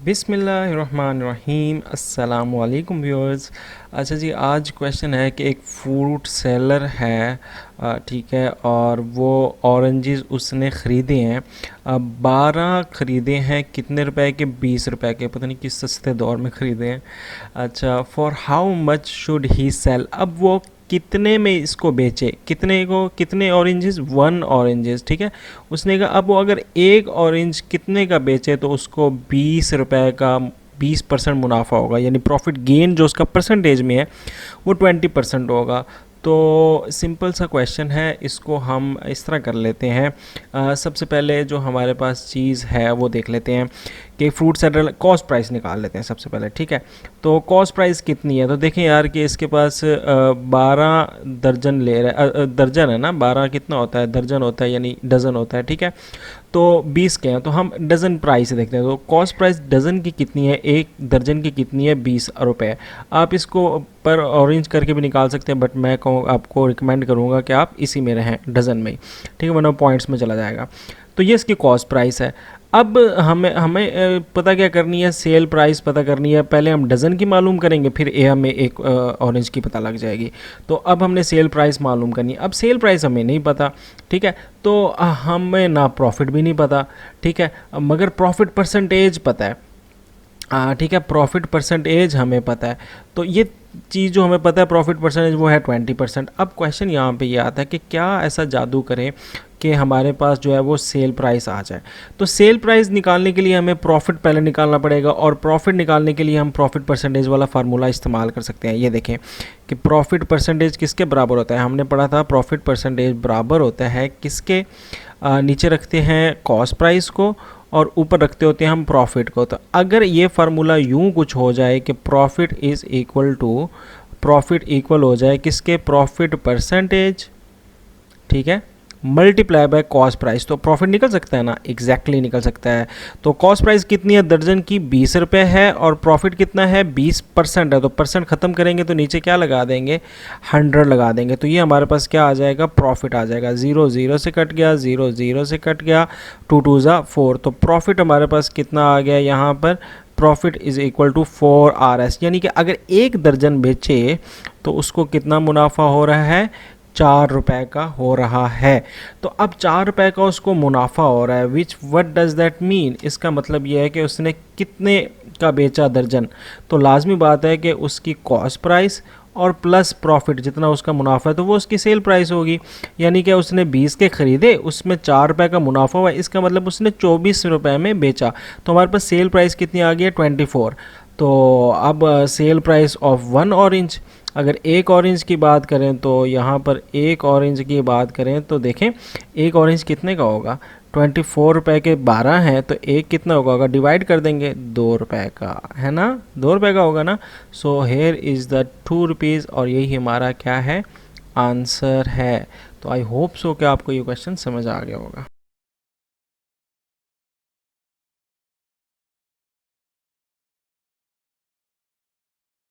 बिस्मिल्लाहिर्रहमानिर्रहीम अस्सलामु अलैकुम व्यूअर्स। अच्छा जी, आज क्वेश्चन है कि एक फ्रूट सेलर है, ठीक है, और वो ऑरेंजेस उसने ख़रीदे हैं, 12 ख़रीदे हैं। कितने रुपए के? 20 रुपए के। पता नहीं किस सस्ते दौर में ख़रीदे हैं। अच्छा, for how much should he sell? अब वो कितने में इसको बेचे? कितने को? कितने ऑरेंजेस? 1 ऑरेंजेस, ठीक है। उसने कहा अब वो अगर एक ऑरेंज कितने का बेचे तो उसको 20 रुपए का 20% मुनाफा होगा, यानी प्रॉफिट गेन जो उसका परसेंटेज में है वो 20% होगा। तो सिंपल सा क्वेश्चन है, इसको हम इस तरह कर लेते हैं। सबसे पहले जो हमारे पास चीज़ है वो देख लेते हैं कि फ्रूट सेलर कॉस्ट प्राइस निकाल लेते हैं सबसे पहले, ठीक है। तो कॉस्ट प्राइस कितनी है? तो देखें यार कि इसके पास 12 दर्जन ले रहा है, दर्जन है ना, 12 कितना होता है? दर्जन होता है, यानी डज़न होता है, ठीक है। तो 20 के हैं तो हम डज़न प्राइस देखते हैं। तो कॉस्ट प्राइस डज़न की कितनी है? एक दर्जन की कितनी है? 20 रुपये। आप इसको पर ऑरेंज करके भी निकाल सकते हैं, बट मैं आपको रिकमेंड करूँगा कि आप इसी में रहें, डज़न में ही, ठीक है, वरना पॉइंट्स में चला जाएगा। तो ये इसकी कॉस्ट प्राइस है। अब हमें पता क्या करनी है? सेल प्राइस पता करनी है। पहले हम डज़न की मालूम करेंगे, फिर हमें एक ऑरेंज की पता लग जाएगी। तो अब हमने सेल प्राइस मालूम करनी है। अब सेल प्राइस हमें नहीं पता, ठीक है, तो हमें ना प्रॉफिट भी नहीं पता, ठीक है, मगर प्रॉफिट परसेंटेज पता है, ठीक है, प्रॉफिट परसेंटेज हमें पता है। तो ये चीज़ जो हमें पता है प्रॉफिट परसेंटेज वो है 20%। अब क्वेश्चन यहाँ पे ये आता है कि क्या ऐसा जादू करें कि हमारे पास जो है वो सेल प्राइस आ जाए। तो सेल प्राइस निकालने के लिए हमें प्रॉफिट पहले निकालना पड़ेगा, और प्रॉफिट निकालने के लिए हम प्रॉफिट परसेंटेज वाला फार्मूला इस्तेमाल कर सकते हैं। ये देखें कि प्रॉफिट परसेंटेज किसके बराबर होता है? हमने पढ़ा था प्रॉफिट परसेंटेज बराबर होता है किसके? नीचे रखते हैं कॉस्ट प्राइस को और ऊपर रखते होते हैं हम प्रॉफिट को। तो अगर ये फार्मूला यूँ कुछ हो जाए कि profit is equal to, profit equal हो जाए किसके? प्रॉफिट परसेंटेज, ठीक है, मल्टीप्लाई बाय कॉस्ट प्राइस, तो प्रॉफिट निकल सकता है ना? एग्जैक्टली निकल सकता है। तो कॉस्ट प्राइस कितनी है? दर्जन की 20 रुपये है, और प्रॉफिट कितना है? 20% है। तो परसेंट ख़त्म करेंगे तो नीचे क्या लगा देंगे? 100 लगा देंगे। तो ये हमारे पास क्या आ जाएगा? प्रॉफिट आ जाएगा। 0 0 से कट गया, 0 0 से कट गया, 2 2 ज़ा 4। तो प्रॉफिट हमारे पास कितना आ गया यहाँ पर? Profit is equal to 4 RS, यानी कि अगर एक दर्जन बेचे तो उसको कितना मुनाफा हो रहा है? 4 रुपए का हो रहा है। तो अब 4 रुपए का उसको मुनाफा हो रहा है, विच व्हाट डज़ दैट मीन? इसका मतलब यह है कि उसने कितने का बेचा दर्जन। तो लाजमी बात है कि उसकी कॉस्ट प्राइस और प्लस प्रॉफिट जितना उसका मुनाफा है तो वो उसकी सेल प्राइस होगी। यानी कि उसने 20 के ख़रीदे, उसमें 4 रुपए का मुनाफा हुआ, इसका मतलब उसने 24 रुपए में बेचा। तो हमारे पास सेल प्राइस कितनी आ गई है? 24। तो अब सेल प्राइस ऑफ 1 ऑरेंज, अगर एक ऑरेंज की बात करें तो यहाँ पर एक ऑरेंज की बात करें तो देखें एक ऑरेंज कितने का होगा? 24 रुपये के 12 हैं, तो एक कितना होगा? अगर डिवाइड कर देंगे 2 रुपये का, है ना, 2 रुपये का होगा ना। So here is the 2 rupees, और यही हमारा क्या है? आंसर है। तो आई होप सो कि आपको ये क्वेश्चन समझ आ गया होगा।